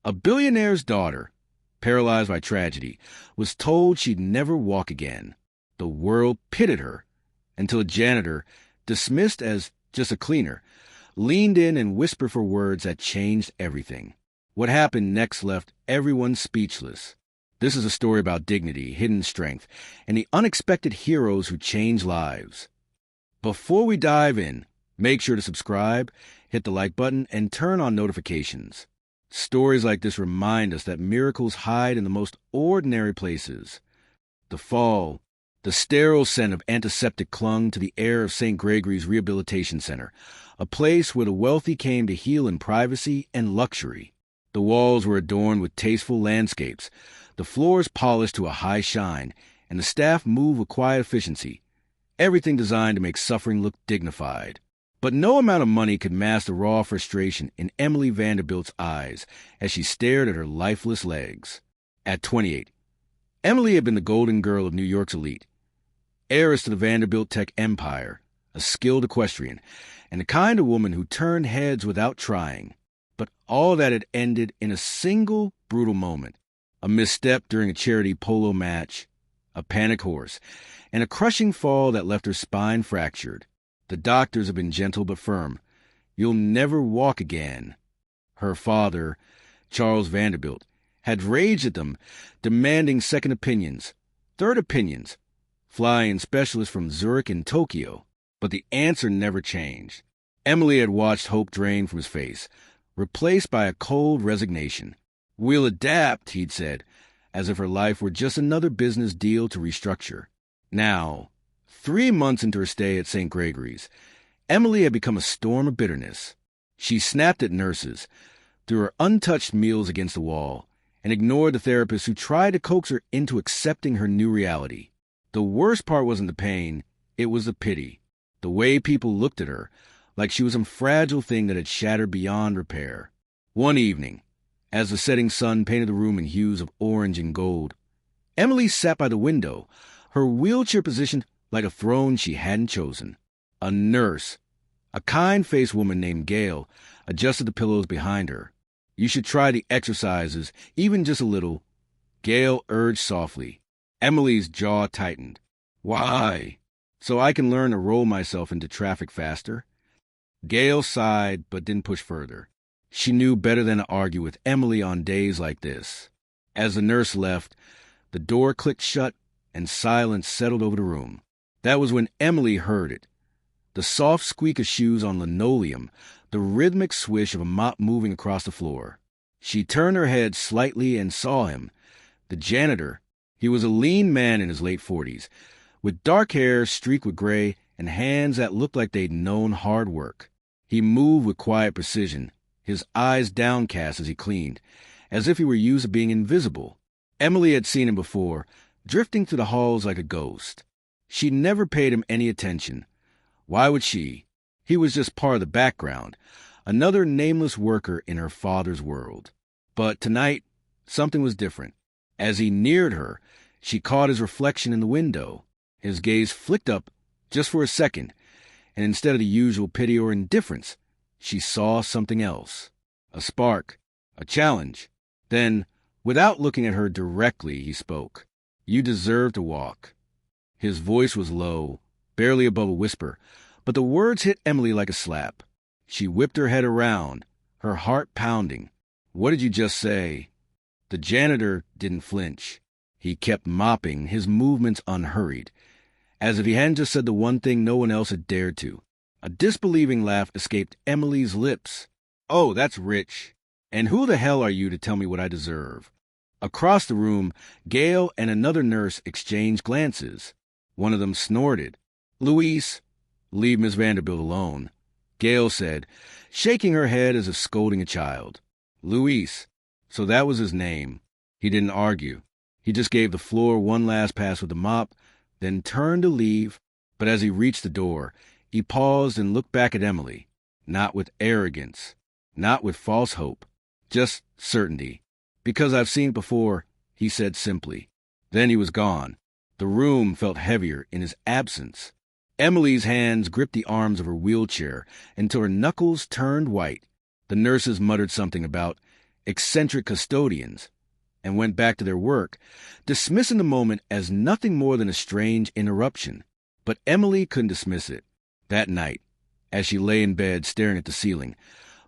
A billionaire's daughter, paralyzed by tragedy, was told she'd never walk again. The world pitied her until a janitor, dismissed as just a cleaner, leaned in and whispered for words that changed everything. What happened next left everyone speechless. This is a story about dignity, hidden strength, and the unexpected heroes who change lives. Before we dive in, make sure to subscribe, hit the like button, and turn on notifications. Stories like this remind us that miracles hide in the most ordinary places. The fall, the sterile scent of antiseptic clung to the air of St. Gregory's Rehabilitation Center, a place where the wealthy came to heal in privacy and luxury. The walls were adorned with tasteful landscapes, the floors polished to a high shine, and the staff moved with quiet efficiency, everything designed to make suffering look dignified. But no amount of money could mask the raw frustration in Emily Vanderbilt's eyes as she stared at her lifeless legs. At 28, Emily had been the golden girl of New York's elite, heiress to the Vanderbilt tech empire, a skilled equestrian, and the kind of woman who turned heads without trying. But all that had ended in a single brutal moment. A misstep during a charity polo match, a panicked horse, and a crushing fall that left her spine fractured. The doctors had been gentle but firm. "You'll never walk again." Her father, Charles Vanderbilt, had raged at them, demanding second opinions, third opinions, flying specialists from Zurich and Tokyo. But the answer never changed. Emily had watched hope drain from his face, replaced by a cold resignation. "We'll adapt," he'd said, as if her life were just another business deal to restructure. Now, 3 months into her stay at St. Gregory's, Emily had become a storm of bitterness. She snapped at nurses, threw her untouched meals against the wall, and ignored the therapists who tried to coax her into accepting her new reality. The worst part wasn't the pain, it was the pity. The way people looked at her, like she was some fragile thing that had shattered beyond repair. One evening, as the setting sun painted the room in hues of orange and gold, Emily sat by the window, her wheelchair positioned like a throne she hadn't chosen. A nurse, a kind-faced woman named Gail, adjusted the pillows behind her. "You should try the exercises, even just a little," Gail urged softly. Emily's jaw tightened. "Why?" "So I can learn to roll myself into traffic faster." Gail sighed but didn't push further. She knew better than to argue with Emily on days like this. As the nurse left, the door clicked shut and silence settled over the room. That was when Emily heard it. The soft squeak of shoes on linoleum, the rhythmic swish of a mop moving across the floor. She turned her head slightly and saw him. The janitor. He was a lean man in his late 40s, with dark hair streaked with gray and hands that looked like they'd known hard work. He moved with quiet precision, his eyes downcast as he cleaned, as if he were used to being invisible. Emily had seen him before, drifting through the halls like a ghost. She never paid him any attention. Why would she? He was just part of the background, another nameless worker in her father's world. But tonight, something was different. As he neared her, she caught his reflection in the window. His gaze flicked up just for a second, and instead of the usual pity or indifference, she saw something else. A spark, a challenge. Then, without looking at her directly, he spoke. "You deserve to walk." His voice was low, barely above a whisper, but the words hit Emily like a slap. She whipped her head around, her heart pounding. "What did you just say?" The janitor didn't flinch. He kept mopping, his movements unhurried, as if he hadn't just said the one thing no one else had dared to. A disbelieving laugh escaped Emily's lips. "Oh, that's rich. And who the hell are you to tell me what I deserve?" Across the room, Gail and another nurse exchanged glances. One of them snorted. "Louise, leave Miss Vanderbilt alone," Gail said, shaking her head as if scolding a child. Louise. So that was his name. He didn't argue. He just gave the floor one last pass with the mop, then turned to leave. But as he reached the door, he paused and looked back at Emily, not with arrogance, not with false hope, just certainty. "Because I've seen it before," he said simply. Then he was gone. The room felt heavier in his absence. Emily's hands gripped the arms of her wheelchair until her knuckles turned white. The nurses muttered something about eccentric custodians, and went back to their work, dismissing the moment as nothing more than a strange interruption. But Emily couldn't dismiss it. That night, as she lay in bed staring at the ceiling,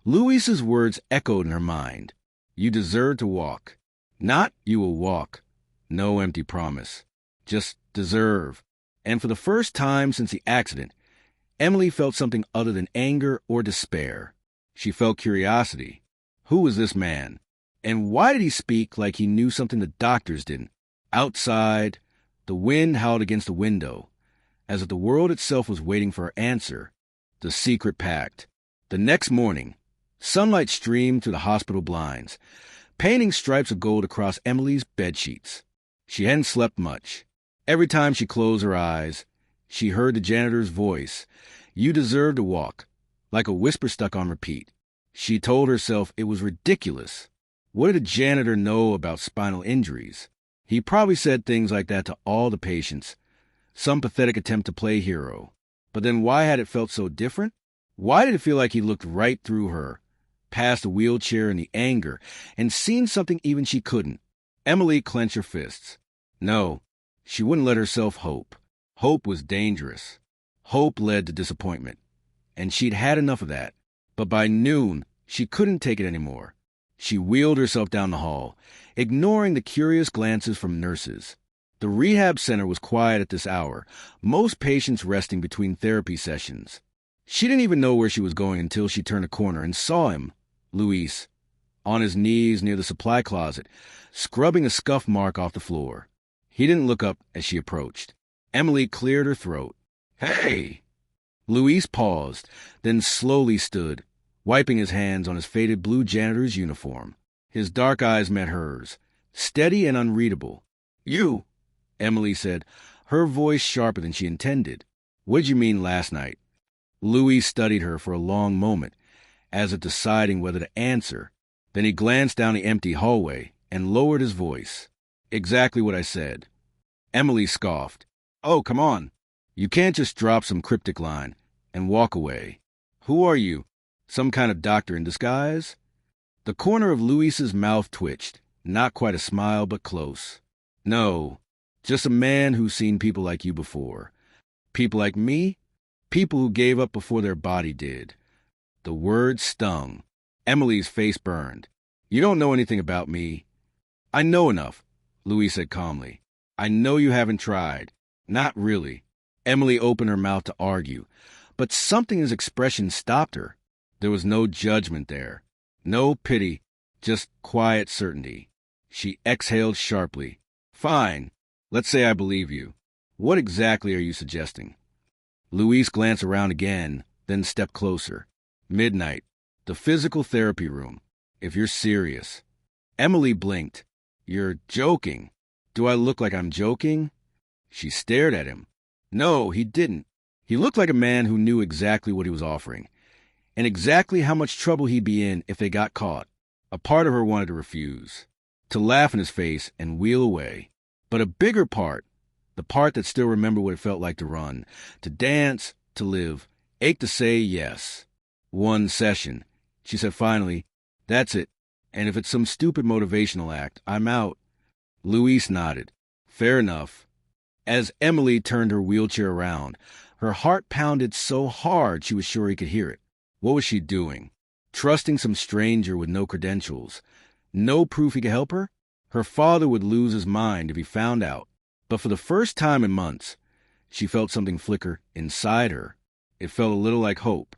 Louise's words echoed in her mind. You deserve to walk. Not you will walk. No empty promise. Just deserve. And for the first time since the accident, Emily felt something other than anger or despair. She felt curiosity. Who was this man? And why did he speak like he knew something the doctors didn't? Outside, the wind howled against the window, as if the world itself was waiting for her answer. The secret pact. The next morning, sunlight streamed through the hospital blinds, painting stripes of gold across Emily's bedsheets. She hadn't slept much. Every time she closed her eyes, she heard the janitor's voice. You deserve to walk, like a whisper stuck on repeat. She told herself it was ridiculous. What did a janitor know about spinal injuries? He probably said things like that to all the patients, some pathetic attempt to play hero. But then why had it felt so different? Why did it feel like he looked right through her, past the wheelchair and the anger, and seen something even she couldn't? Emily clenched her fists. No, she wouldn't let herself hope. Hope was dangerous. Hope led to disappointment, and she'd had enough of that. But by noon, she couldn't take it anymore. She wheeled herself down the hall, ignoring the curious glances from nurses. The rehab center was quiet at this hour, most patients resting between therapy sessions. She didn't even know where she was going until she turned a corner and saw him, Luis, on his knees near the supply closet, scrubbing a scuff mark off the floor. He didn't look up as she approached. Emily cleared her throat. Hey! Luis paused, then slowly stood, wiping his hands on his faded blue janitor's uniform. His dark eyes met hers, steady and unreadable. You, Emily said, her voice sharper than she intended. What'd you mean last night? Luis studied her for a long moment, as if deciding whether to answer. Then he glanced down the empty hallway and lowered his voice. Exactly what I said. Emily scoffed. Oh, come on. You can't just drop some cryptic line and walk away. Who are you? Some kind of doctor in disguise? The corner of Luis's mouth twitched. Not quite a smile, but close. No, just a man who's seen people like you before. People like me? People who gave up before their body did. The word stung. Emily's face burned. You don't know anything about me. I know enough, Luis said calmly. I know you haven't tried. Not really. Emily opened her mouth to argue, but something in his expression stopped her. There was no judgment there. No pity, just quiet certainty. She exhaled sharply. Fine. Let's say I believe you. What exactly are you suggesting? Luis glanced around again, then stepped closer. Midnight. The physical therapy room. If you're serious. Emily blinked. You're joking. Do I look like I'm joking? She stared at him. No, he didn't. He looked like a man who knew exactly what he was offering, and exactly how much trouble he'd be in if they got caught. A part of her wanted to refuse, to laugh in his face and wheel away. But a bigger part, the part that still remembered what it felt like to run, to dance, to live, ached to say yes. One session. She said finally, that's it. And if it's some stupid motivational act, I'm out. Luis nodded. Fair enough. As Emily turned her wheelchair around, her heart pounded so hard she was sure he could hear it. What was she doing? Trusting some stranger with no credentials. No proof he could help her? Her father would lose his mind if he found out. But for the first time in months, she felt something flicker inside her. It felt a little like hope.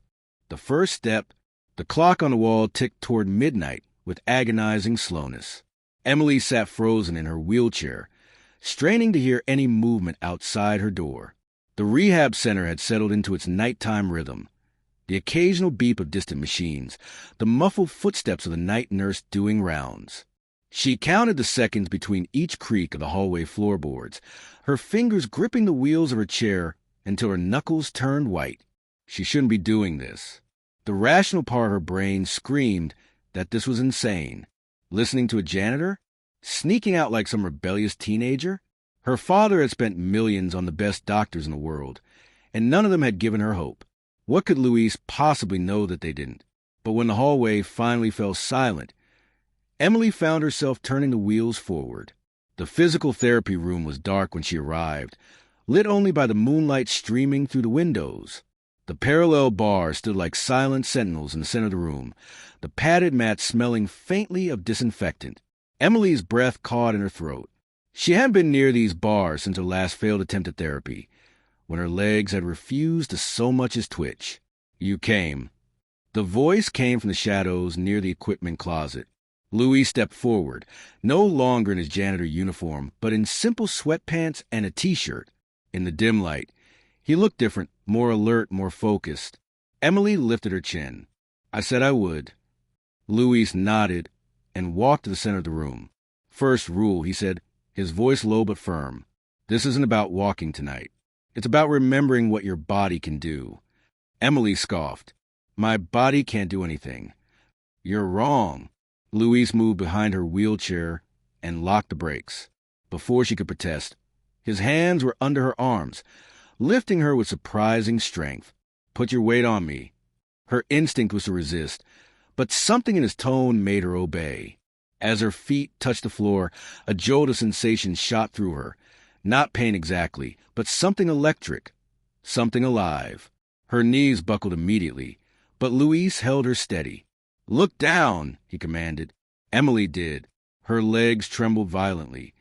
The first step, the clock on the wall ticked toward midnight with agonizing slowness. Emily sat frozen in her wheelchair, straining to hear any movement outside her door. The rehab center had settled into its nighttime rhythm. The occasional beep of distant machines, the muffled footsteps of the night nurse doing rounds. She counted the seconds between each creak of the hallway floorboards, her fingers gripping the wheels of her chair until her knuckles turned white. She shouldn't be doing this. The rational part of her brain screamed that this was insane. Listening to a janitor? Sneaking out like some rebellious teenager? Her father had spent millions on the best doctors in the world, and none of them had given her hope. What could Luis possibly know that they didn't? But when the hallway finally fell silent, Emily found herself turning the wheels forward. The physical therapy room was dark when she arrived, lit only by the moonlight streaming through the windows. The parallel bars stood like silent sentinels in the center of the room, the padded mats smelling faintly of disinfectant. Emily's breath caught in her throat. She hadn't been near these bars since her last failed attempt at therapy, when her legs had refused to so much as twitch. "You came." The voice came from the shadows near the equipment closet. Louis stepped forward, no longer in his janitor uniform, but in simple sweatpants and a T-shirt. In the dim light, he looked different, more alert, more focused. Emily lifted her chin. "I said I would." Louis nodded and walked to the center of the room. "First rule," he said, his voice low but firm. "This isn't about walking tonight. It's about remembering what your body can do." Emily scoffed. "My body can't do anything." "You're wrong." Louis moved behind her wheelchair and locked the brakes. Before she could protest, his hands were under her arms, lifting her with surprising strength. "Put your weight on me." Her instinct was to resist, but something in his tone made her obey. As her feet touched the floor, a jolt of sensation shot through her. Not pain exactly, but something electric, something alive. Her knees buckled immediately, but Louis held her steady. "Look down," he commanded. Emily did. Her legs trembled violently,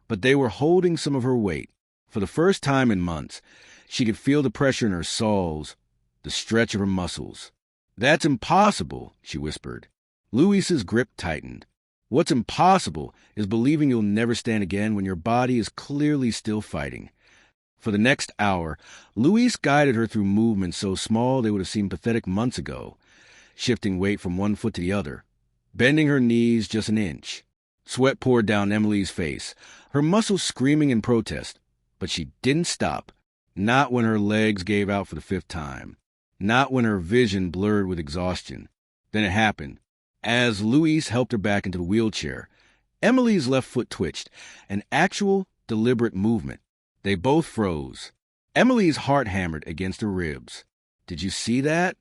but they were holding some of her weight. For the first time in months, she could feel the pressure in her soles, the stretch of her muscles. "That's impossible," she whispered. Louis's grip tightened. "What's impossible is believing you'll never stand again when your body is clearly still fighting." For the next hour, Louis guided her through movements so small they would have seemed pathetic months ago, shifting weight from one foot to the other, bending her knees just an inch. Sweat poured down Emily's face, her muscles screaming in protest. But she didn't stop, not when her legs gave out for the 5th time, not when her vision blurred with exhaustion. Then it happened. As Louis helped her back into the wheelchair, Emily's left foot twitched, an actual, deliberate movement. They both froze. Emily's heart hammered against her ribs. "Did you see that?"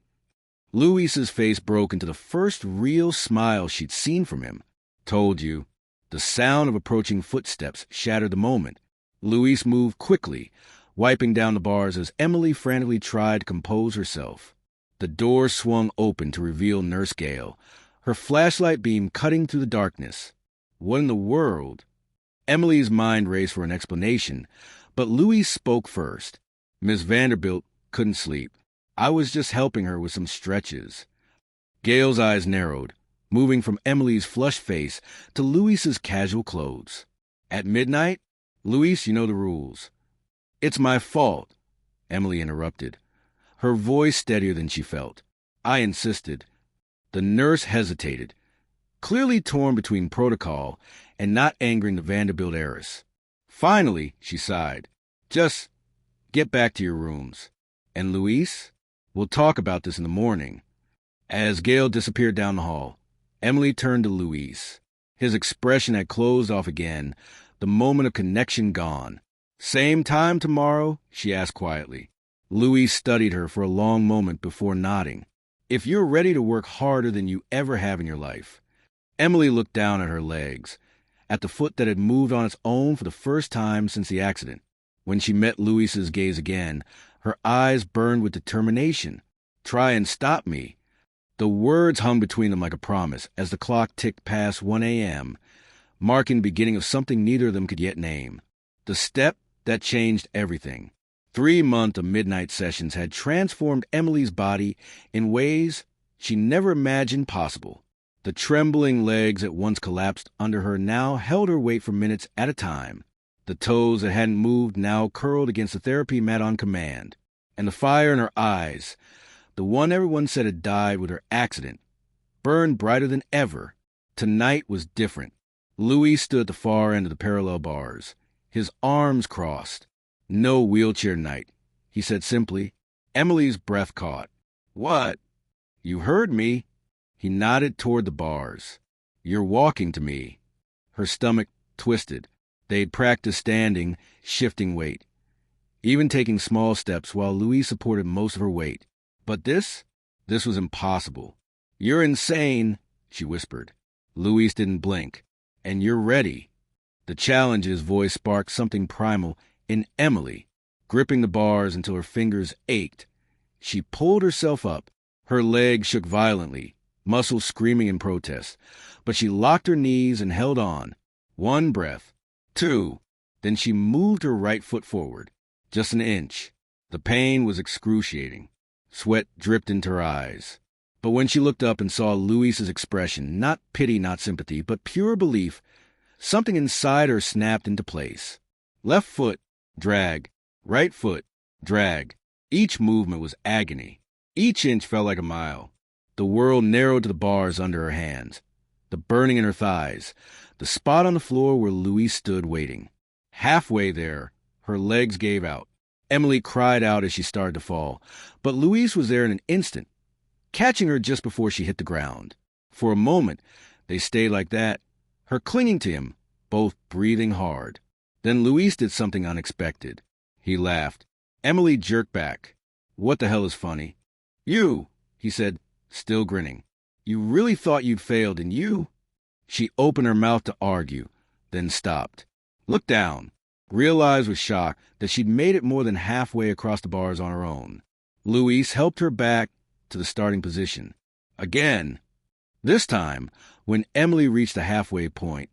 Louis's face broke into the first real smile she'd seen from him. "Told you." The sound of approaching footsteps shattered the moment. Louis moved quickly, wiping down the bars as Emily frantically tried to compose herself. The door swung open to reveal Nurse Gale, her flashlight beam cutting through the darkness. What in the world? Emily's mind raced for an explanation, but Louis spoke first. "Miss Vanderbilt couldn't sleep. I was just helping her with some stretches." Gale's eyes narrowed, moving from Emily's flushed face to Louis's casual clothes. "At midnight? Louis, you know the rules." "It's my fault," Emily interrupted, her voice steadier than she felt. "I insisted." The nurse hesitated, clearly torn between protocol and not angering the Vanderbilt heiress. Finally, she sighed. "Just get back to your rooms. And Louis, we'll talk about this in the morning." As Gale disappeared down the hall, Emily turned to Louis. His expression had closed off again, the moment of connection gone. "Same time tomorrow?" she asked quietly. Louis studied her for a long moment before nodding. "If you're ready to work harder than you ever have in your life." Emily looked down at her legs, at the foot that had moved on its own for the first time since the accident. When she met Louis's gaze again, her eyes burned with determination. "Try and stop me." The words hung between them like a promise as the clock ticked past 1 a.m., marking the beginning of something neither of them could yet name. The step that changed everything. 3 months of midnight sessions had transformed Emily's body in ways she never imagined possible. The trembling legs that once collapsed under her now held her weight for minutes at a time. The toes that hadn't moved now curled against the therapy mat on command. And the fire in her eyes, the one everyone said had died with her accident, burned brighter than ever. Tonight was different. Louis stood at the far end of the parallel bars, his arms crossed. "No wheelchair night," he said simply. Emily's breath caught. "What?" "You heard me." He nodded toward the bars. "You're walking to me." Her stomach twisted. They'd practiced standing, shifting weight, even taking small steps while Louis supported most of her weight. But this was impossible. "You're insane," she whispered. Luis didn't blink. And you're ready. The challenge's voice sparked something primal in Emily, gripping the bars until her fingers ached. She pulled herself up. Her legs shook violently, muscles screaming in protest. But she locked her knees and held on. 1 breath. 2. Then she moved her right foot forward. Just an inch. The pain was excruciating. Sweat dripped into her eyes. But when she looked up and saw Luis's expression, not pity, not sympathy, but pure belief, something inside her snapped into place. Left foot, drag. Right foot, drag. Each movement was agony. Each inch felt like a mile. The world narrowed to the bars under her hands, the burning in her thighs, the spot on the floor where Luis stood waiting. Halfway there, her legs gave out. Emily cried out as she started to fall, but Luis was there in an instant, catching her just before she hit the ground. For a moment, they stayed like that, her clinging to him, both breathing hard. Then Luis did something unexpected. He laughed. Emily jerked back. What the hell is funny? You, he said, still grinning. You really thought you'd failed, didn't you? She opened her mouth to argue, then stopped. Looked down. Realized with shock that she'd made it more than halfway across the bars on her own. Luis helped her back to the starting position. Again. This time, when Emily reached the halfway point,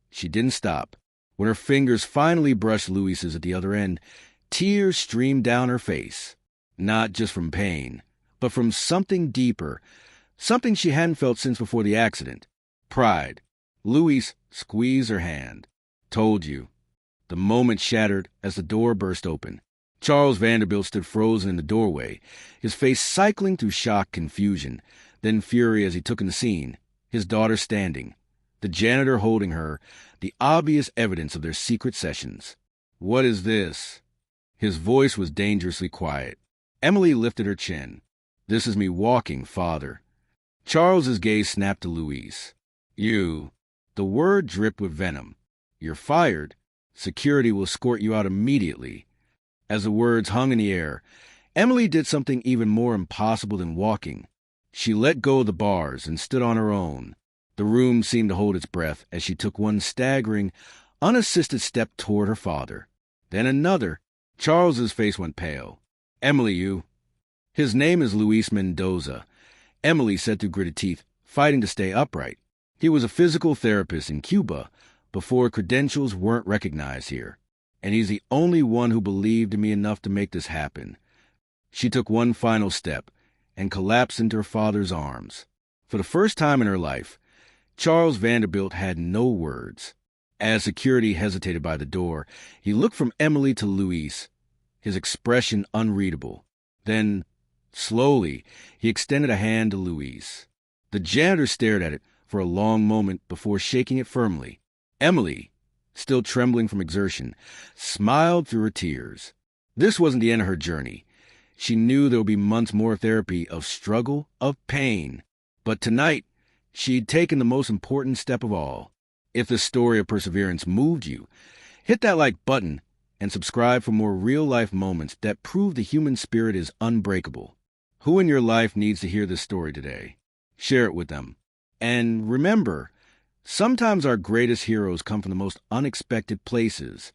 she didn't stop. When her fingers finally brushed Luis's at the other end, tears streamed down her face. Not just from pain, but from something deeper, something she hadn't felt since before the accident. Pride. Luis squeezed her hand. Told you. The moment shattered as the door burst open. Charles Vanderbilt stood frozen in the doorway, his face cycling through shock, confusion, then fury as he took in the scene, his daughter standing, the janitor holding her, the obvious evidence of their secret sessions. What is this? His voice was dangerously quiet. Emily lifted her chin. This is me walking, Father. Charles's gaze snapped to Luis. You. The word dripped with venom. You're fired. Security will escort you out immediately. As the words hung in the air, Emily did something even more impossible than walking. She let go of the bars and stood on her own. The room seemed to hold its breath as she took one staggering, unassisted step toward her father. Then another. Charles's face went pale. Emily, you. His name is Luis Mendoza. Emily said through gritted teeth, fighting to stay upright. He was a physical therapist in Cuba before credentials weren't recognized here. And he's the only one who believed in me enough to make this happen. She took one final step and collapsed into her father's arms. For the first time in her life, Charles Vanderbilt had no words. As security hesitated by the door, he looked from Emily to Luis, his expression unreadable. Then, slowly, he extended a hand to Luis. The janitor stared at it for a long moment before shaking it firmly. Emily, still trembling from exertion, smiled through her tears. This wasn't the end of her journey. She knew there would be months more of therapy, of struggle, of pain. But tonight, she'd taken the most important step of all. If this story of perseverance moved you, hit that like button and subscribe for more real-life moments that prove the human spirit is unbreakable. Who in your life needs to hear this story today? Share it with them. And remember, sometimes our greatest heroes come from the most unexpected places.